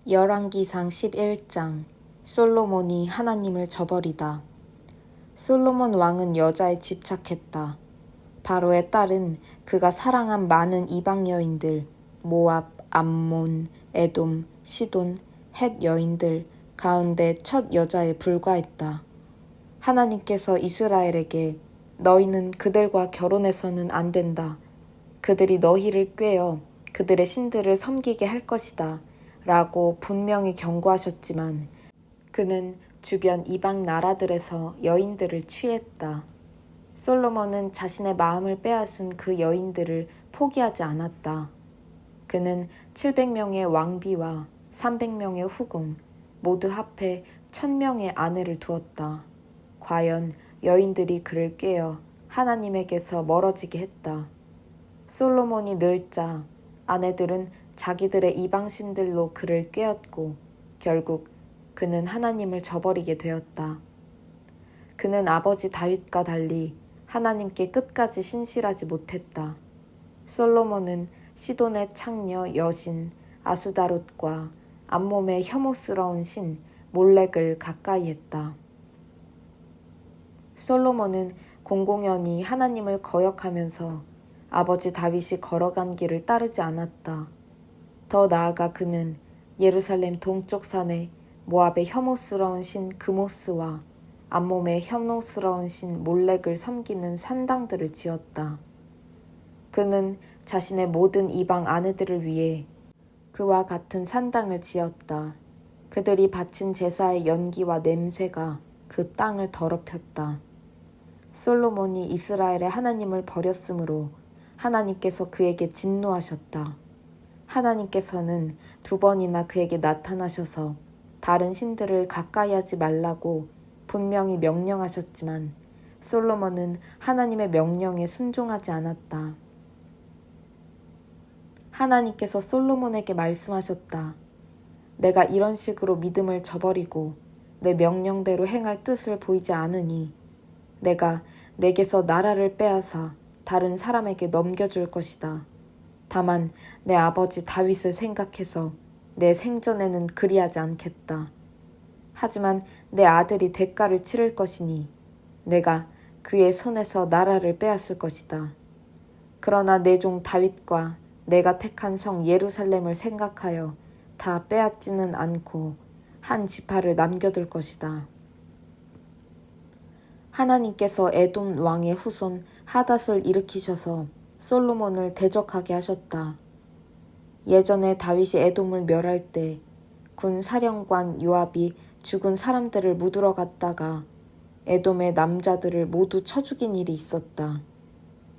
열왕기상 11장 솔로몬이 하나님을 저버리다. 솔로몬 왕은 여자에 집착했다. 바로의 딸은 그가 사랑한 많은 이방 여인들, 모압, 암몬, 에돔, 시돈, 헷 여인들 가운데 첫 여자에 불과했다. 하나님께서 이스라엘에게 너희는 그들과 결혼해서는 안 된다. 그들이 너희를 꾀어 그들의 신들을 섬기게 할 것이다. 라고 분명히 경고하셨지만 그는 주변 이방 나라들에서 여인들을 취했다. 솔로몬은 자신의 마음을 빼앗은 그 여인들을 포기하지 않았다. 그는 700명의 왕비와 300명의 후궁, 모두 합해 1000명의 아내를 두었다. 과연 여인들이 그를 꾀어 하나님에게서 멀어지게 했다. 솔로몬이 늙자 아내들은 자기들의 이방신들로 그를 꾀었고 결국 그는 하나님을 저버리게 되었다. 그는 아버지 다윗과 달리 하나님께 끝까지 신실하지 못했다. 솔로몬은 시돈의 창녀 여신 아스다롯과 암몸의 혐오스러운 신 몰렉을 가까이 했다. 솔로몬은 공공연히 하나님을 거역하면서 아버지 다윗이 걸어간 길을 따르지 않았다. 더 나아가 그는 예루살렘 동쪽 산에 모압의 혐오스러운 신 그모스와 암몸의 혐오스러운 신 몰렉을 섬기는 산당들을 지었다. 그는 자신의 모든 이방 아내들을 위해 그와 같은 산당을 지었다. 그들이 바친 제사의 연기와 냄새가 그 땅을 더럽혔다. 솔로몬이 이스라엘의 하나님을 버렸으므로 하나님께서 그에게 진노하셨다. 하나님께서는 2번이나 그에게 나타나셔서 다른 신들을 가까이 하지 말라고 분명히 명령하셨지만 솔로몬은 하나님의 명령에 순종하지 않았다. 하나님께서 솔로몬에게 말씀하셨다. 내가 이런 식으로 믿음을 저버리고 내 명령대로 행할 뜻을 보이지 않으니 내가 내게서 나라를 빼앗아 다른 사람에게 넘겨줄 것이다. 다만 내 아버지 다윗을 생각해서 내 생전에는 그리하지 않겠다. 하지만 내 아들이 대가를 치를 것이니 내가 그의 손에서 나라를 빼앗을 것이다. 그러나 내 종 다윗과 내가 택한 성 예루살렘을 생각하여 다 빼앗지는 않고 한 지파를 남겨둘 것이다. 하나님께서 에돔 왕의 후손 하닷을 일으키셔서 솔로몬을 대적하게 하셨다. 예전에 다윗이 에돔을 멸할 때 군 사령관 요압이 죽은 사람들을 묻으러 갔다가 에돔의 남자들을 모두 쳐 죽인 일이 있었다.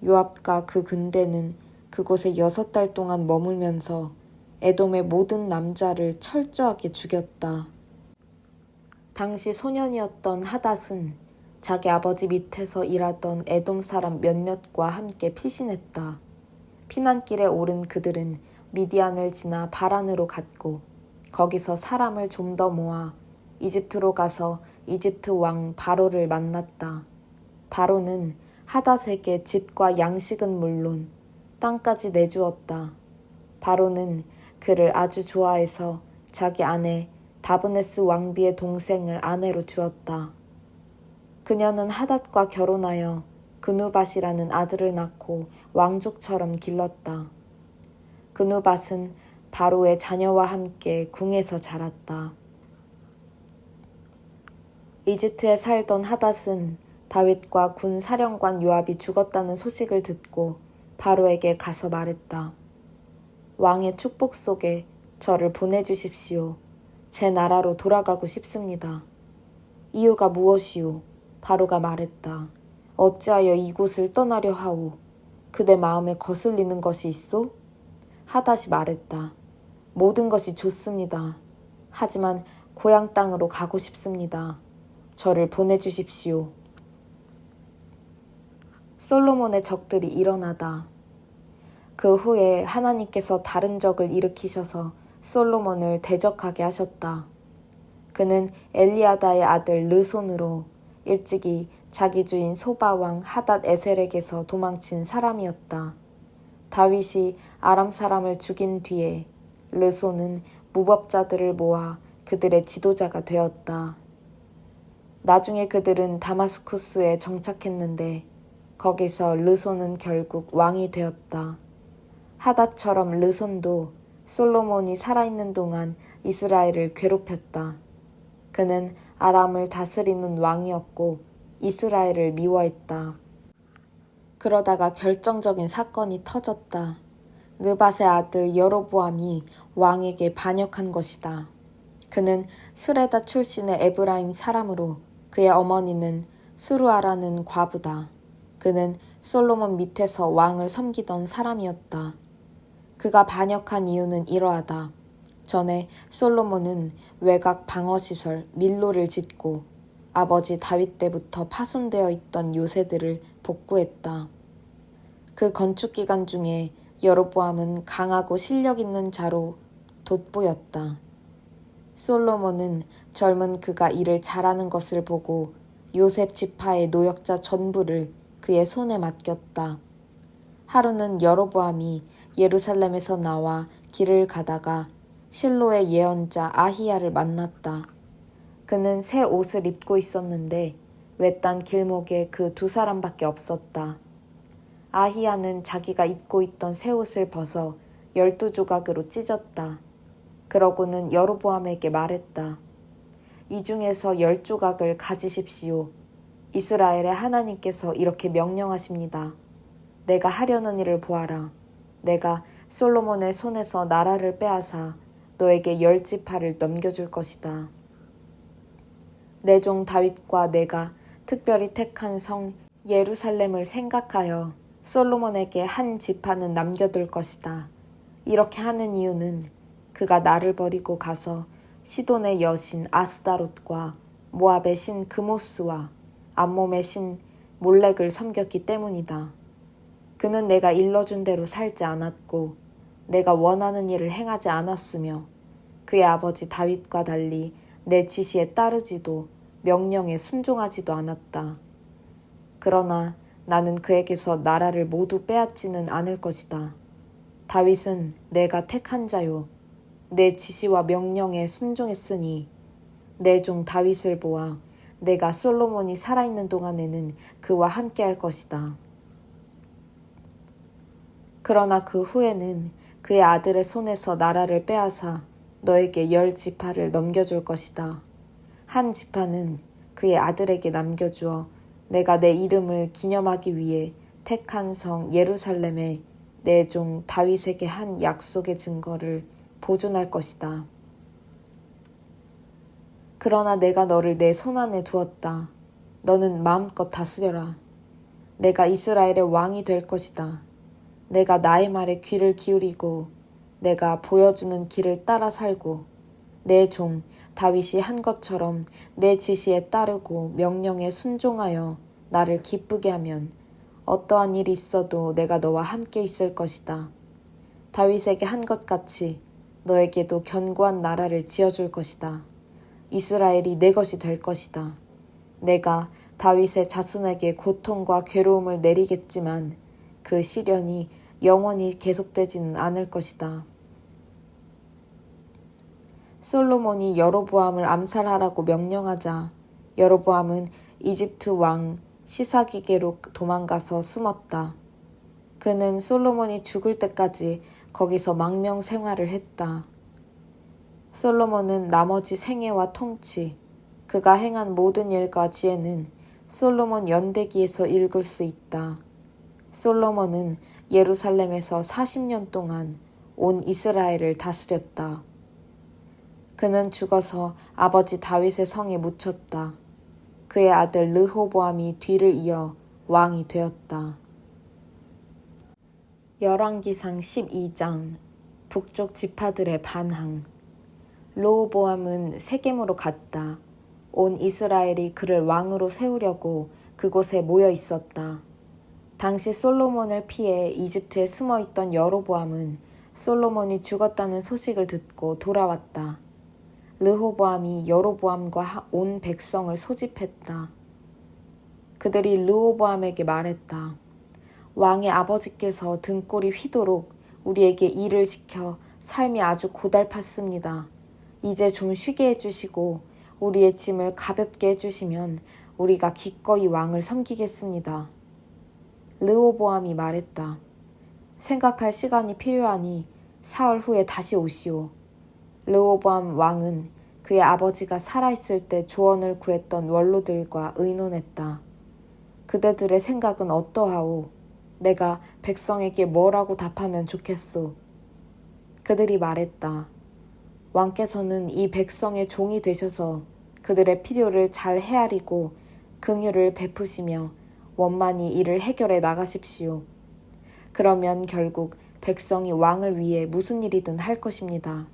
요압과 그 군대는 그곳에 6달 동안 머물면서 에돔의 모든 남자를 철저하게 죽였다. 당시 소년이었던 하닷은 자기 아버지 밑에서 일하던 에돔 사람 몇몇과 함께 피신했다. 피난길에 오른 그들은 미디안을 지나 바란으로 갔고 거기서 사람을 좀 더 모아 이집트로 가서 이집트 왕 바로를 만났다. 바로는 하닷에게 집과 양식은 물론 땅까지 내주었다. 바로는 그를 아주 좋아해서 자기 아내 다브네스 왕비의 동생을 아내로 주었다. 그녀는 하닷과 결혼하여 그누밧이라는 아들을 낳고 왕족처럼 길렀다. 그누밧은 바로의 자녀와 함께 궁에서 자랐다. 이집트에 살던 하닷은 다윗과 군 사령관 요압이 죽었다는 소식을 듣고 바로에게 가서 말했다. 왕의 축복 속에 저를 보내주십시오. 제 나라로 돌아가고 싶습니다. 이유가 무엇이오? 바로가 말했다. 어찌하여 이곳을 떠나려 하오? 그대 마음에 거슬리는 것이 있소? 하닷이 말했다. 모든 것이 좋습니다. 하지만 고향 땅으로 가고 싶습니다. 저를 보내주십시오. 솔로몬의 적들이 일어나다. 그 후에 하나님께서 다른 적을 일으키셔서 솔로몬을 대적하게 하셨다. 그는 엘리아다의 아들 르손으로 일찍이 자기 주인 소바왕 하닷 에셀에게서 도망친 사람이었다. 다윗이 아람 사람을 죽인 뒤에 르손은 무법자들을 모아 그들의 지도자가 되었다. 나중에 그들은 다마스쿠스에 정착했는데 거기서 르손은 결국 왕이 되었다. 하닷처럼 르손도 솔로몬이 살아있는 동안 이스라엘을 괴롭혔다. 그는 아람을 다스리는 왕이었고 이스라엘을 미워했다. 그러다가 결정적인 사건이 터졌다. 느밧의 아들 여로보암이 왕에게 반역한 것이다. 그는 스레다 출신의 에브라임 사람으로 그의 어머니는 스루아라는 과부다. 그는 솔로몬 밑에서 왕을 섬기던 사람이었다. 그가 반역한 이유는 이러하다. 전에 솔로몬은 외곽 방어시설 밀로를 짓고 아버지 다윗 때부터 파손되어 있던 요새들을 복구했다. 그 건축 기간 중에 여로보암은 강하고 실력 있는 자로 돋보였다. 솔로몬은 젊은 그가 일을 잘하는 것을 보고 요셉 지파의 노역자 전부를 그의 손에 맡겼다. 하루는 여로보암이 예루살렘에서 나와 길을 가다가 실로의 예언자 아히야를 만났다. 그는 새 옷을 입고 있었는데 외딴 길목에 그 두 사람밖에 없었다. 아히야는 자기가 입고 있던 새 옷을 벗어 12조각으로 찢었다. 그러고는 여로보암에게 말했다. 이 중에서 10조각을 가지십시오. 이스라엘의 하나님께서 이렇게 명령하십니다. 내가 하려는 일을 보아라. 내가 솔로몬의 손에서 나라를 빼앗아 너에게 10지파를 넘겨줄 것이다. 내 종 다윗과 내가 특별히 택한 성 예루살렘을 생각하여 솔로몬에게 한 지파는 남겨둘 것이다. 이렇게 하는 이유는 그가 나를 버리고 가서 시돈의 여신 아스다롯과 모압의 신 그모스와 암몬의 신 몰렉을 섬겼기 때문이다. 그는 내가 일러준 대로 살지 않았고 내가 원하는 일을 행하지 않았으며 그의 아버지 다윗과 달리 내 지시에 따르지도 명령에 순종하지도 않았다. 그러나 나는 그에게서 나라를 모두 빼앗지는 않을 것이다. 다윗은 내가 택한 자요. 내 지시와 명령에 순종했으니 내 종 다윗을 보아 내가 솔로몬이 살아있는 동안에는 그와 함께 할 것이다. 그러나 그 후에는 그의 아들의 손에서 나라를 빼앗아 너에게 10지파를 넘겨줄 것이다. 한 지파는 그의 아들에게 남겨주어 내가 내 이름을 기념하기 위해 택한 성 예루살렘에 내 종 다윗에게 한 약속의 증거를 보존할 것이다. 그러나 내가 너를 내 손안에 두었다. 너는 마음껏 다스려라. 내가 이스라엘의 왕이 될 것이다. 내가 나의 말에 귀를 기울이고 내가 보여주는 길을 따라 살고 내 종 다윗이 한 것처럼 내 지시에 따르고 명령에 순종하여 나를 기쁘게 하면 어떠한 일이 있어도 내가 너와 함께 있을 것이다. 다윗에게 한 것 같이 너에게도 견고한 나라를 지어줄 것이다. 이스라엘이 내 것이 될 것이다. 내가 다윗의 자손에게 고통과 괴로움을 내리겠지만 그 시련이 영원히 계속되지는 않을 것이다. 솔로몬이 여로보암을 암살하라고 명령하자 여로보암은 이집트 왕 시사기게로 도망가서 숨었다. 그는 솔로몬이 죽을 때까지 거기서 망명 생활을 했다. 솔로몬은 나머지 생애와 통치, 그가 행한 모든 일과 지혜는 솔로몬 연대기에서 읽을 수 있다. 솔로몬은 예루살렘에서 40년 동안 온 이스라엘을 다스렸다. 그는 죽어서 아버지 다윗의 성에 묻혔다. 그의 아들 르호보암이 뒤를 이어 왕이 되었다. 열왕기상 12장 북쪽 지파들의 반항. 르호보암은 세겜으로 갔다. 온 이스라엘이 그를 왕으로 세우려고 그곳에 모여 있었다. 당시 솔로몬을 피해 이집트에 숨어있던 여로보암은 솔로몬이 죽었다는 소식을 듣고 돌아왔다. 르호보암이 여로보암과 온 백성을 소집했다. 그들이 르호보암에게 말했다. 왕의 아버지께서 등골이 휘도록 우리에게 일을 시켜 삶이 아주 고달팠습니다. 이제 좀 쉬게 해주시고 우리의 짐을 가볍게 해주시면 우리가 기꺼이 왕을 섬기겠습니다. 르호보암이 말했다. 생각할 시간이 필요하니 사흘 후에 다시 오시오. 르호보암 왕은 그의 아버지가 살아있을 때 조언을 구했던 원로들과 의논했다. 그대들의 생각은 어떠하오? 내가 백성에게 뭐라고 답하면 좋겠소? 그들이 말했다. 왕께서는 이 백성의 종이 되셔서 그들의 필요를 잘 헤아리고 긍휼을 베푸시며 원만히 이를 해결해 나가십시오. 그러면 결국 백성이 왕을 위해 무슨 일이든 할 것입니다.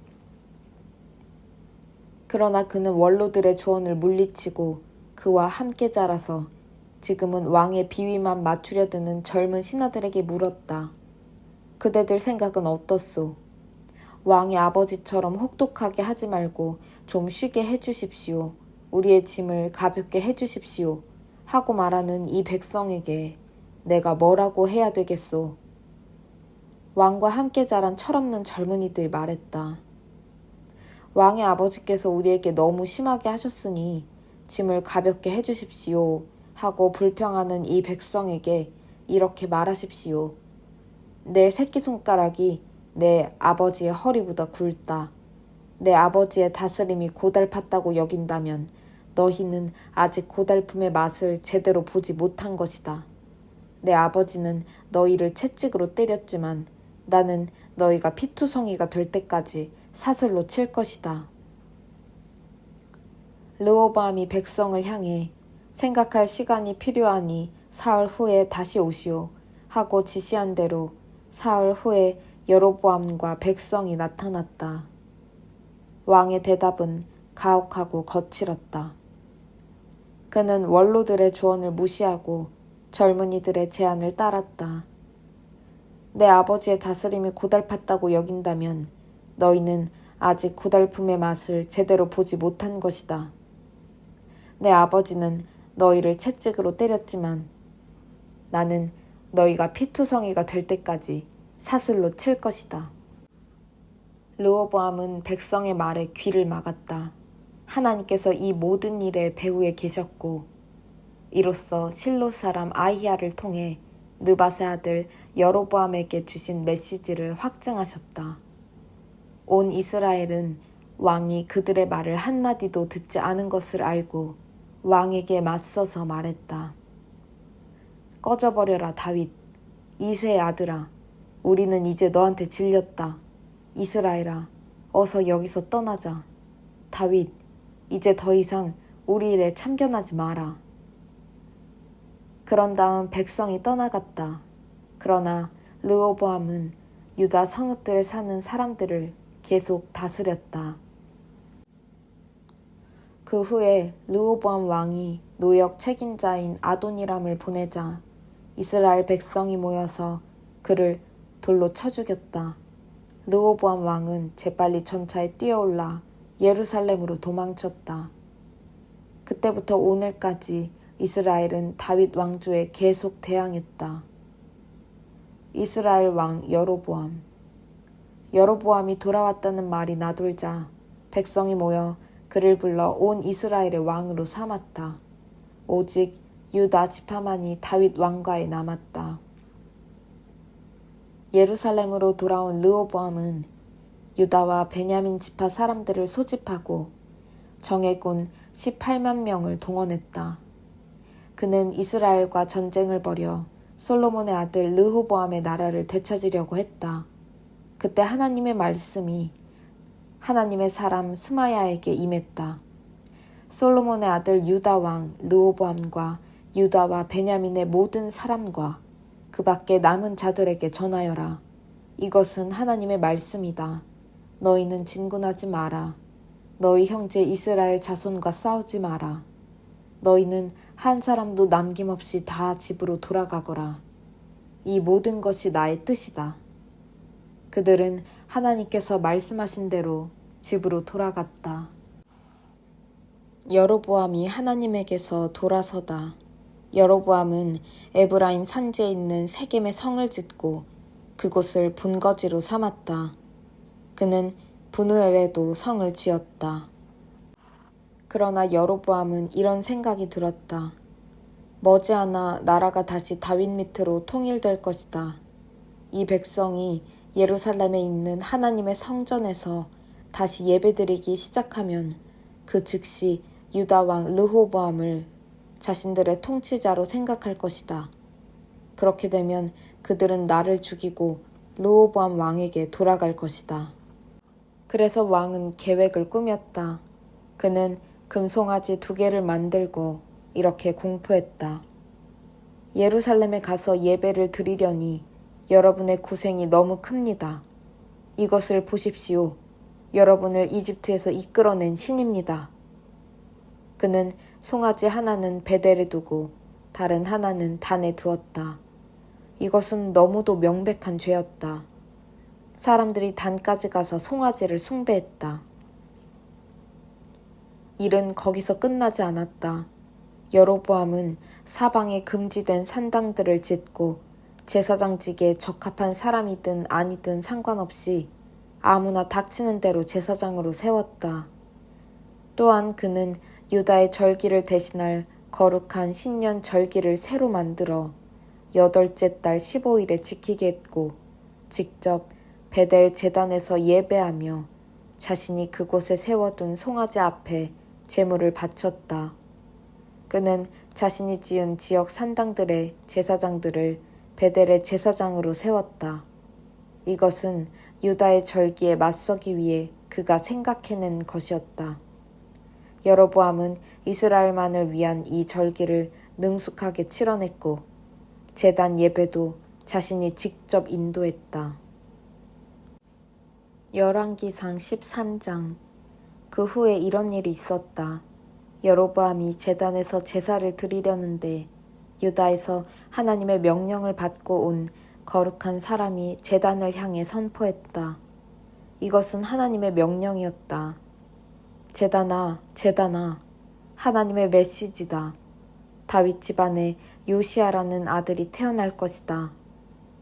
그러나 그는 원로들의 조언을 물리치고 그와 함께 자라서 지금은 왕의 비위만 맞추려 드는 젊은 신하들에게 물었다. 그대들 생각은 어떻소? 왕의 아버지처럼 혹독하게 하지 말고 좀 쉬게 해주십시오. 우리의 짐을 가볍게 해주십시오. 하고 말하는 이 백성에게 내가 뭐라고 해야 되겠소? 왕과 함께 자란 철없는 젊은이들이 말했다. 왕의 아버지께서 우리에게 너무 심하게 하셨으니 짐을 가볍게 해주십시오. 하고 불평하는 이 백성에게 이렇게 말하십시오. 내 새끼손가락이 내 아버지의 허리보다 굵다. 내 아버지의 다스림이 고달팠다고 여긴다면 너희는 아직 고달픔의 맛을 제대로 보지 못한 것이다. 내 아버지는 너희를 채찍으로 때렸지만 나는 너희가 피투성이가 될 때까지 사슬로 칠 것이다. 르호보암이 백성을 향해 생각할 시간이 필요하니 사흘 후에 다시 오시오 하고 지시한 대로 사흘 후에 여로보암과 백성이 나타났다. 왕의 대답은 가혹하고 거칠었다. 그는 원로들의 조언을 무시하고 젊은이들의 제안을 따랐다. 내 아버지의 다스림이 고달팠다고 여긴다면 너희는 아직 고달픔의 맛을 제대로 보지 못한 것이다. 내 아버지는 너희를 채찍으로 때렸지만 나는 너희가 피투성이가 될 때까지 사슬로 칠 것이다. 르호보암은 백성의 말에 귀를 막았다. 하나님께서 이 모든 일의 배후에 계셨고 이로써 실롯 사람 아히야를 통해 느밧의 아들 여로보암에게 주신 메시지를 확증하셨다. 온 이스라엘은 왕이 그들의 말을 한마디도 듣지 않은 것을 알고 왕에게 맞서서 말했다. 꺼져버려라 다윗, 이새의 아들아. 우리는 이제 너한테 질렸다. 이스라엘아, 어서 여기서 떠나자. 다윗, 이제 더 이상 우리 일에 참견하지 마라. 그런 다음 백성이 떠나갔다. 그러나 르호보암은 유다 성읍들에 사는 사람들을 계속 다스렸다. 그 후에 르호보암 왕이 노역 책임자인 아도니람을 보내자 이스라엘 백성이 모여서 그를 돌로 쳐 죽였다. 르호보암 왕은 재빨리 전차에 뛰어올라 예루살렘으로 도망쳤다. 그때부터 오늘까지 이스라엘은 다윗 왕조에 계속 대항했다. 이스라엘 왕 여로보암. 여로보암이 돌아왔다는 말이 나돌자 백성이 모여 그를 불러 온 이스라엘의 왕으로 삼았다. 오직 유다 지파만이 다윗 왕가에 남았다. 예루살렘으로 돌아온 르호보암은 유다와 베냐민 지파 사람들을 소집하고 정예군 18만 명을 동원했다. 그는 이스라엘과 전쟁을 벌여 솔로몬의 아들 르호보암의 나라를 되찾으려고 했다. 그때 하나님의 말씀이 하나님의 사람 스마야에게 임했다. 솔로몬의 아들 유다 왕 르호보암과 유다와 베냐민의 모든 사람과 그 밖에 남은 자들에게 전하여라. 이것은 하나님의 말씀이다. 너희는 진군하지 마라. 너희 형제 이스라엘 자손과 싸우지 마라. 너희는 한 사람도 남김없이 다 집으로 돌아가거라. 이 모든 것이 나의 뜻이다. 그들은 하나님께서 말씀하신 대로 집으로 돌아갔다. 여로보암이 하나님에게서 돌아서다. 여로보암은 에브라임 산지에 있는 세겜의 성을 짓고 그곳을 본거지로 삼았다. 그는 분우엘에도 성을 지었다. 그러나 여로보암은 이런 생각이 들었다. 머지않아 나라가 다시 다윗 밑으로 통일될 것이다. 이 백성이 예루살렘에 있는 하나님의 성전에서 다시 예배드리기 시작하면 그 즉시 유다 왕 르호보암을 자신들의 통치자로 생각할 것이다. 그렇게 되면 그들은 나를 죽이고 르호보암 왕에게 돌아갈 것이다. 그래서 왕은 계획을 꾸몄다. 그는 금송아지 2개를 만들고 이렇게 공포했다. 예루살렘에 가서 예배를 드리려니 여러분의 고생이 너무 큽니다. 이것을 보십시오. 여러분을 이집트에서 이끌어낸 신입니다. 그는 송아지 하나는 베델에 두고 다른 하나는 단에 두었다. 이것은 너무도 명백한 죄였다. 사람들이 단까지 가서 송아지를 숭배했다. 일은 거기서 끝나지 않았다. 여로보암은 사방에 금지된 산당들을 짓고 제사장직에 적합한 사람이든 아니든 상관없이 아무나 닥치는 대로 제사장으로 세웠다. 또한 그는 유다의 절기를 대신할 거룩한 신년 절기를 새로 만들어 8째 달 15일에 지키게 했고 직접 베델 제단에서 예배하며 자신이 그곳에 세워둔 송아지 앞에 제물을 바쳤다. 그는 자신이 지은 지역 산당들의 제사장들을 베델의 제사장으로 세웠다. 이것은 유다의 절기에 맞서기 위해 그가 생각해낸 것이었다. 여로보암은 이스라엘만을 위한 이 절기를 능숙하게 치러냈고 제단 예배도 자신이 직접 인도했다. 열왕기상 13장. 그 후에 이런 일이 있었다. 여로보암이 제단에서 제사를 드리려는데 유다에서 하나님의 명령을 받고 온 거룩한 사람이 제단을 향해 선포했다. 이것은 하나님의 명령이었다. 제단아, 제단아, 하나님의 메시지다. 다윗 집안에 요시아라는 아들이 태어날 것이다.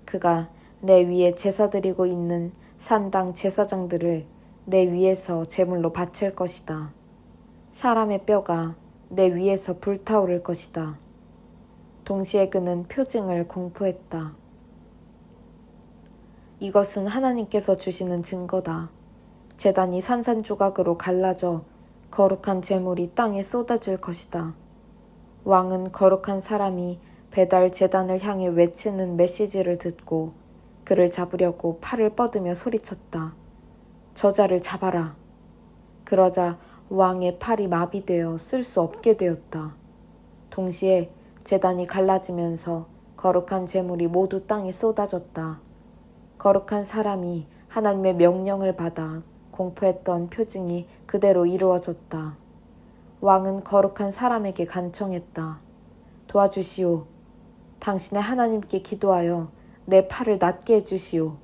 그가 내 위에 제사 드리고 있는 산당 제사장들을 내 위에서 제물로 바칠 것이다. 사람의 뼈가 내 위에서 불타오를 것이다. 동시에 그는 표징을 공포했다. 이것은 하나님께서 주시는 증거다. 제단이 산산조각으로 갈라져 거룩한 제물이 땅에 쏟아질 것이다. 왕은 거룩한 사람이 베달 제단을 향해 외치는 메시지를 듣고 그를 잡으려고 팔을 뻗으며 소리쳤다. 저자를 잡아라. 그러자 왕의 팔이 마비되어 쓸 수 없게 되었다. 동시에 제단이 갈라지면서 거룩한 제물이 모두 땅에 쏟아졌다. 거룩한 사람이 하나님의 명령을 받아 공포했던 표징이 그대로 이루어졌다. 왕은 거룩한 사람에게 간청했다. 도와주시오. 당신의 하나님께 기도하여 내 팔을 낫게 해주시오.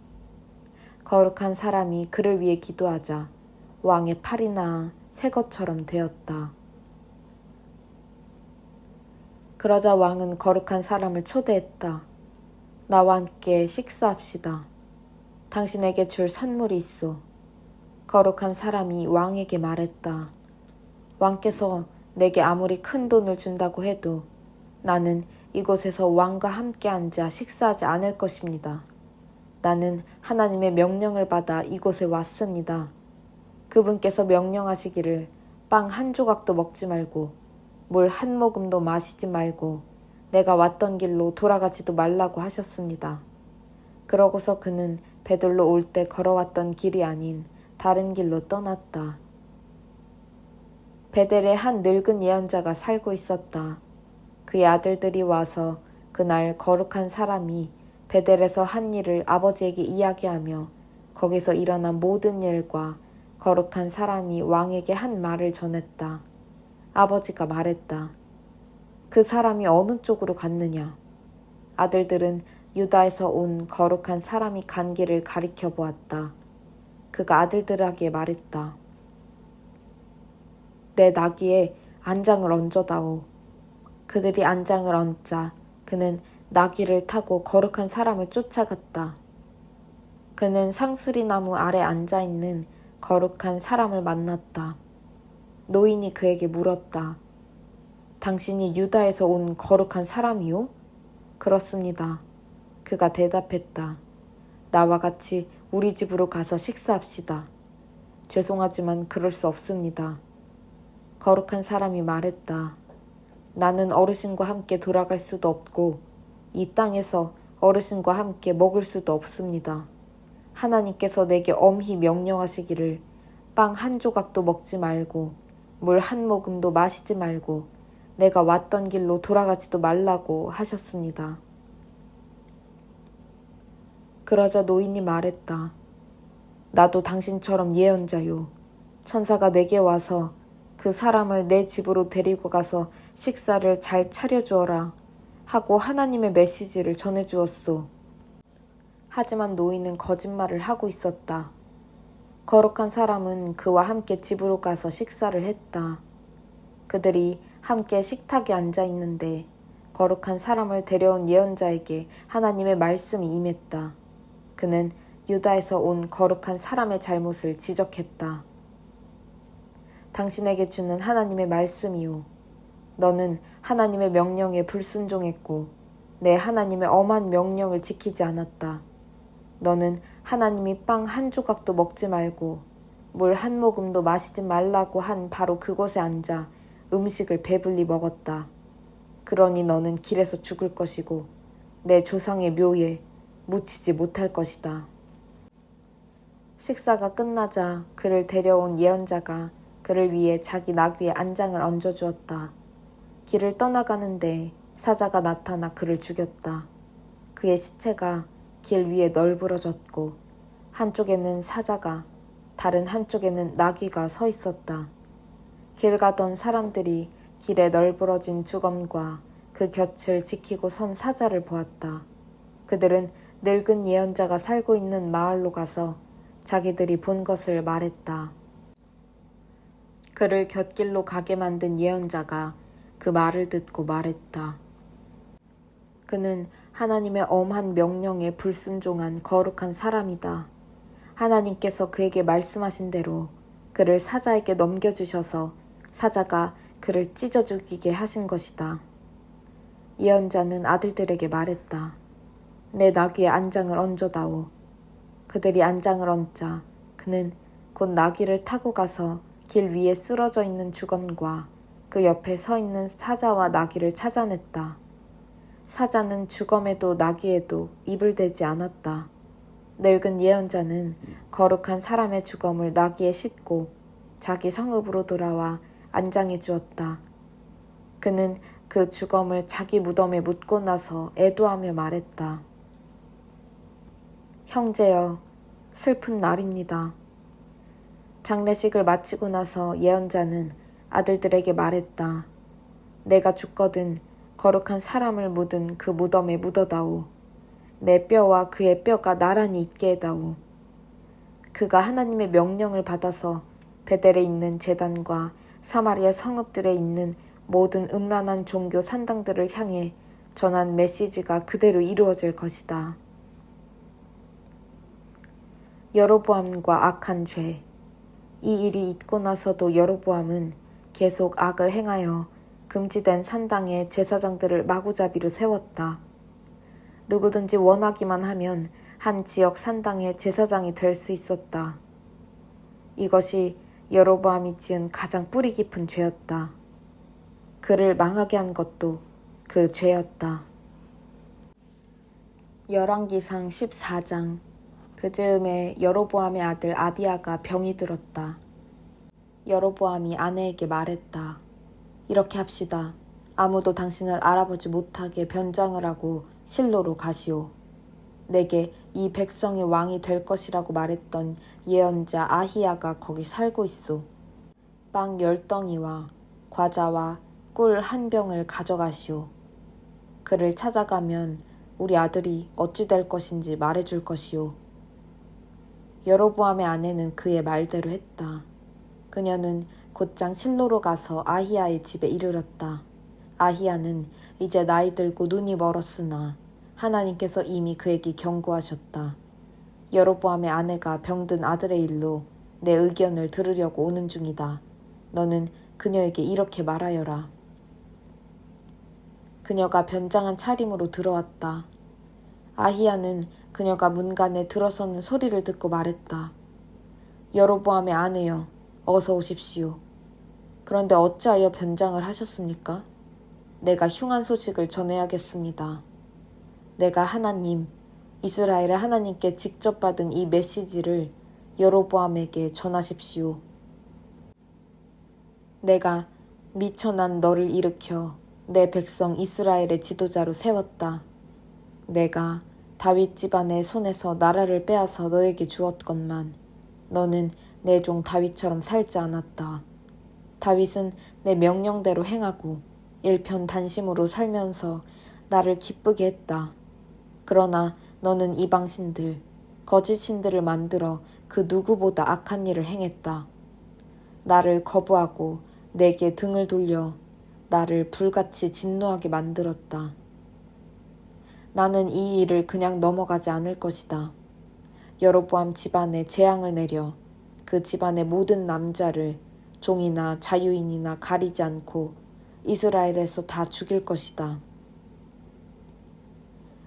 거룩한 사람이 그를 위해 기도하자 왕의 팔이 나아 새 것처럼 되었다. 그러자 왕은 거룩한 사람을 초대했다. 나와 함께 식사합시다. 당신에게 줄 선물이 있어. 거룩한 사람이 왕에게 말했다. 왕께서 내게 아무리 큰 돈을 준다고 해도 나는 이곳에서 왕과 함께 앉아 식사하지 않을 것입니다. 나는 하나님의 명령을 받아 이곳에 왔습니다. 그분께서 명령하시기를 빵 한 조각도 먹지 말고 물 한 모금도 마시지 말고 내가 왔던 길로 돌아가지도 말라고 하셨습니다. 그러고서 그는 베들로 올 때 걸어왔던 길이 아닌 다른 길로 떠났다. 베델에 한 늙은 예언자가 살고 있었다. 그의 아들들이 와서 그날 거룩한 사람이 베델에서 한 일을 아버지에게 이야기하며 거기서 일어난 모든 일과 거룩한 사람이 왕에게 한 말을 전했다. 아버지가 말했다. 그 사람이 어느 쪽으로 갔느냐? 아들들은 유다에서 온 거룩한 사람이 간 길을 가리켜 보았다. 그가 아들들에게 말했다. 내 나귀에 안장을 얹어다오. 그들이 안장을 얹자 그는 나귀를 타고 거룩한 사람을 쫓아갔다. 그는 상수리나무 아래 앉아있는 거룩한 사람을 만났다. 노인이 그에게 물었다. 당신이 유다에서 온 거룩한 사람이요? 그렇습니다. 그가 대답했다. 나와 같이 우리 집으로 가서 식사합시다. 죄송하지만 그럴 수 없습니다. 거룩한 사람이 말했다. 나는 어르신과 함께 돌아갈 수도 없고 이 땅에서 어르신과 함께 먹을 수도 없습니다. 하나님께서 내게 엄히 명령하시기를 빵 한 조각도 먹지 말고 물 한 모금도 마시지 말고 내가 왔던 길로 돌아가지도 말라고 하셨습니다. 그러자 노인이 말했다. 나도 당신처럼 예언자요. 천사가 내게 와서 그 사람을 내 집으로 데리고 가서 식사를 잘 차려주어라 하고 하나님의 메시지를 전해주었소. 하지만 노인은 거짓말을 하고 있었다. 거룩한 사람은 그와 함께 집으로 가서 식사를 했다. 그들이 함께 식탁에 앉아 있는데 거룩한 사람을 데려온 예언자에게 하나님의 말씀이 임했다. 그는 유다에서 온 거룩한 사람의 잘못을 지적했다. 당신에게 주는 하나님의 말씀이요. 너는 하나님의 명령에 불순종했고 내 하나님의 엄한 명령을 지키지 않았다. 너는 하나님이 빵 한 조각도 먹지 말고 물 한 모금도 마시지 말라고 한 바로 그곳에 앉아 음식을 배불리 먹었다. 그러니 너는 길에서 죽을 것이고 내 조상의 묘에 묻히지 못할 것이다. 식사가 끝나자 그를 데려온 예언자가 그를 위해 자기 나귀에 안장을 얹어주었다. 길을 떠나가는데 사자가 나타나 그를 죽였다. 그의 시체가 길 위에 널브러졌고 한쪽에는 사자가 다른 한쪽에는 나귀가 서 있었다. 길 가던 사람들이 길에 널브러진 주검과 그 곁을 지키고 선 사자를 보았다. 그들은 늙은 예언자가 살고 있는 마을로 가서 자기들이 본 것을 말했다. 그를 곁길로 가게 만든 예언자가 그 말을 듣고 말했다. 그는 하나님의 엄한 명령에 불순종한 거룩한 사람이다. 하나님께서 그에게 말씀하신 대로 그를 사자에게 넘겨주셔서 사자가 그를 찢어 죽이게 하신 것이다. 예언자는 아들들에게 말했다. 내 나귀에 안장을 얹어다오. 그들이 안장을 얹자 그는 곧 나귀를 타고 가서 길 위에 쓰러져 있는 주검과 그 옆에 서 있는 사자와 나귀를 찾아냈다. 사자는 주검에도 나귀에도 입을 대지 않았다. 늙은 예언자는 거룩한 사람의 주검을 나귀에 싣고 자기 성읍으로 돌아와 안장해 주었다. 그는 그 주검을 자기 무덤에 묻고 나서 애도하며 말했다. 형제여, 슬픈 날입니다. 장례식을 마치고 나서 예언자는 아들들에게 말했다. 내가 죽거든 거룩한 사람을 묻은 그 무덤에 묻어다오. 내 뼈와 그의 뼈가 나란히 있게 해다오. 그가 하나님의 명령을 받아서 베델에 있는 제단과 사마리아 성읍들에 있는 모든 음란한 종교 산당들을 향해 전한 메시지가 그대로 이루어질 것이다. 여로보암과 악한 죄. 이 일이 있고 나서도 여로보암은 계속 악을 행하여 금지된 산당에 제사장들을 마구잡이로 세웠다. 누구든지 원하기만 하면 한 지역 산당의 제사장이 될 수 있었다. 이것이 여로보암이 지은 가장 뿌리 깊은 죄였다. 그를 망하게 한 것도 그 죄였다. 열왕기상 14장. 그 즈음에 여로보암의 아들 아비야가 병이 들었다. 여로보암이 아내에게 말했다. 이렇게 합시다. 아무도 당신을 알아보지 못하게 변장을 하고 실로로 가시오. 내게 이 백성의 왕이 될 것이라고 말했던 예언자 아히야가 거기 살고 있소. 빵 10덩이와 과자와 꿀 한 병을 가져가시오. 그를 찾아가면 우리 아들이 어찌 될 것인지 말해줄 것이오. 여로보암의 아내는 그의 말대로 했다. 그녀는 곧장 실로로 가서 아히야의 집에 이르렀다. 아히야는 이제 나이 들고 눈이 멀었으나 하나님께서 이미 그에게 경고하셨다. 여로보암의 아내가 병든 아들의 일로 내 의견을 들으려고 오는 중이다. 너는 그녀에게 이렇게 말하여라. 그녀가 변장한 차림으로 들어왔다. 아히야는 그녀가 문간에 들어서는 소리를 듣고 말했다. 여로보암의 아내여, 어서 오십시오. 그런데 어찌하여 변장을 하셨습니까? 내가 흉한 소식을 전해야겠습니다. 내가 하나님, 이스라엘의 하나님께 직접 받은 이 메시지를 여로보암에게 전하십시오. 내가 미쳐 난 너를 일으켜 내 백성 이스라엘의 지도자로 세웠다. 내가 다윗 집안의 손에서 나라를 빼앗아 너에게 주었건만 너는 내 종 다윗처럼 살지 않았다. 다윗은 내 명령대로 행하고 일편단심으로 살면서 나를 기쁘게 했다. 그러나 너는 이방신들, 거짓 신들을 만들어 그 누구보다 악한 일을 행했다. 나를 거부하고 내게 등을 돌려 나를 불같이 진노하게 만들었다. 나는 이 일을 그냥 넘어가지 않을 것이다. 여로보암 집안에 재앙을 내려 그 집안의 모든 남자를 종이나 자유인이나 가리지 않고 이스라엘에서 다 죽일 것이다.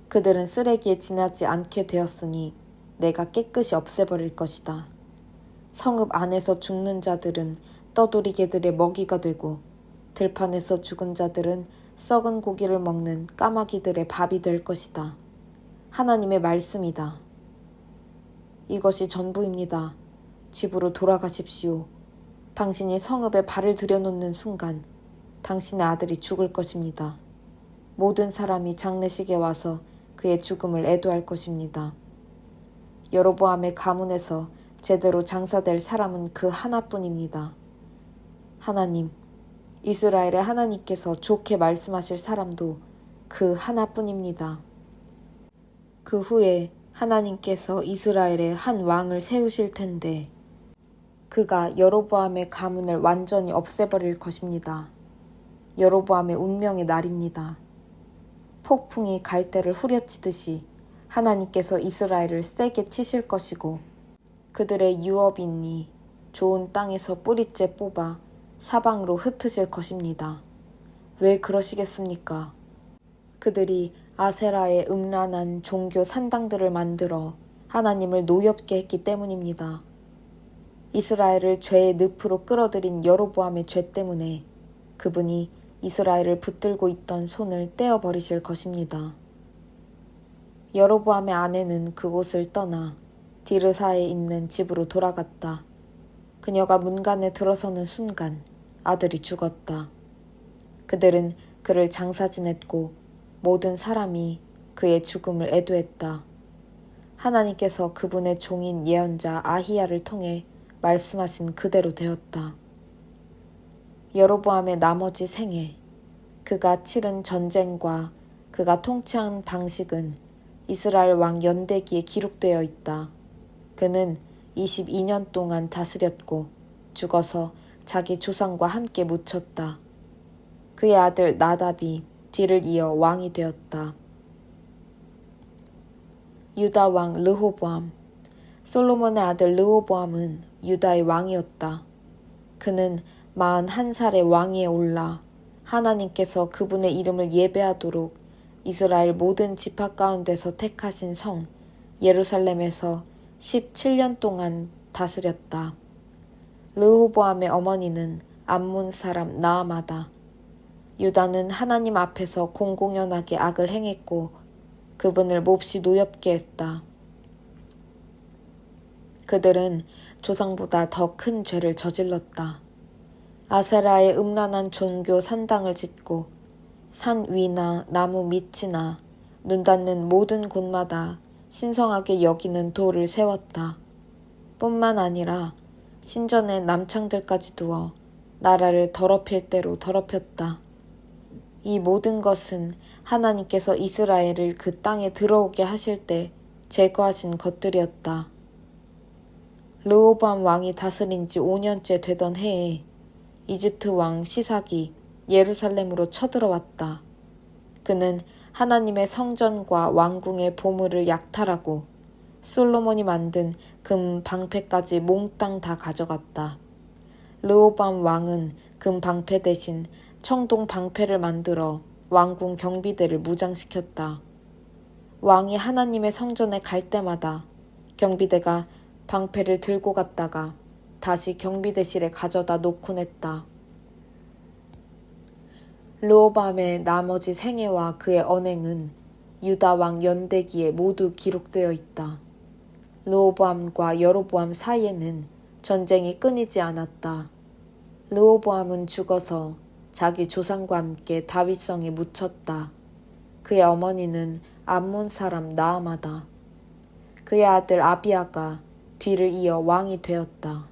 그들은 쓰레기에 지나지 않게 되었으니 내가 깨끗이 없애버릴 것이다. 성읍 안에서 죽는 자들은 떠돌이 개들의 먹이가 되고 들판에서 죽은 자들은 썩은 고기를 먹는 까마귀들의 밥이 될 것이다. 하나님의 말씀이다. 이것이 전부입니다. 집으로 돌아가십시오. 당신이 성읍에 발을 들여놓는 순간 당신의 아들이 죽을 것입니다. 모든 사람이 장례식에 와서 그의 죽음을 애도할 것입니다. 여로보암의 가문에서 제대로 장사될 사람은 그 하나뿐입니다. 하나님, 이스라엘의 하나님께서 좋게 말씀하실 사람도 그 하나뿐입니다. 그 후에 하나님께서 이스라엘에 한 왕을 세우실 텐데 그가 여로보암의 가문을 완전히 없애버릴 것입니다. 여로보암의 운명의 날입니다. 폭풍이 갈대를 후려치듯이 하나님께서 이스라엘을 세게 치실 것이고 그들의 유업인이 좋은 땅에서 뿌리째 뽑아 사방으로 흩으실 것입니다. 왜 그러시겠습니까? 그들이 아세라의 음란한 종교 산당들을 만들어 하나님을 노엽게 했기 때문입니다. 이스라엘을 죄의 늪으로 끌어들인 여로보암의 죄 때문에 그분이 이스라엘을 붙들고 있던 손을 떼어버리실 것입니다. 여로보암의 아내는 그곳을 떠나 디르사에 있는 집으로 돌아갔다. 그녀가 문간에 들어서는 순간 아들이 죽었다. 그들은 그를 장사 지냈고 모든 사람이 그의 죽음을 애도했다. 하나님께서 그분의 종인 예언자 아히야를 통해 말씀하신 그대로 되었다. 여로보암의 나머지 생애, 그가 치른 전쟁과 그가 통치한 방식은 이스라엘 왕 연대기에 기록되어 있다. 그는 22년 동안 다스렸고 죽어서 자기 조상과 함께 묻혔다. 그의 아들 나답이 뒤를 이어 왕이 되었다. 유다 왕 르호보암. 솔로몬의 아들 르호보암은 유다의 왕이었다. 그는 41살의 왕위에 올라 하나님께서 그분의 이름을 예배하도록 이스라엘 모든 지파 가운데서 택하신 성 예루살렘에서 17년 동안 다스렸다. 르호보암의 어머니는 암몬 사람 나아마다. 유다는 하나님 앞에서 공공연하게 악을 행했고 그분을 몹시 노엽게 했다. 그들은 조상보다 더 큰 죄를 저질렀다. 아세라의 음란한 종교 산당을 짓고 산 위나 나무 밑이나 눈 닿는 모든 곳마다 신성하게 여기는 돌을 세웠다. 뿐만 아니라 신전의 남창들까지 두어 나라를 더럽힐 대로 더럽혔다. 이 모든 것은 하나님께서 이스라엘을 그 땅에 들어오게 하실 때 제거하신 것들이었다. 르호보암 왕이 다스린 지 5년째 되던 해에 이집트 왕 시삭이 예루살렘으로 쳐들어왔다. 그는 하나님의 성전과 왕궁의 보물을 약탈하고 솔로몬이 만든 금 방패까지 몽땅 다 가져갔다. 르호보암 왕은 금 방패 대신 청동 방패를 만들어 왕궁 경비대를 무장시켰다. 왕이 하나님의 성전에 갈 때마다 경비대가 방패를 들고 갔다가 다시 경비대실에 가져다 놓곤 했다. 르호보암의 나머지 생애와 그의 언행은 유다 왕 연대기에 모두 기록되어 있다. 르호보암과 여로보암 사이에는 전쟁이 끊이지 않았다. 르호보암은 죽어서 자기 조상과 함께 다윗성에 묻혔다. 그의 어머니는 암몬 사람 나아마다. 그의 아들 아비야가 뒤를 이어 왕이 되었다.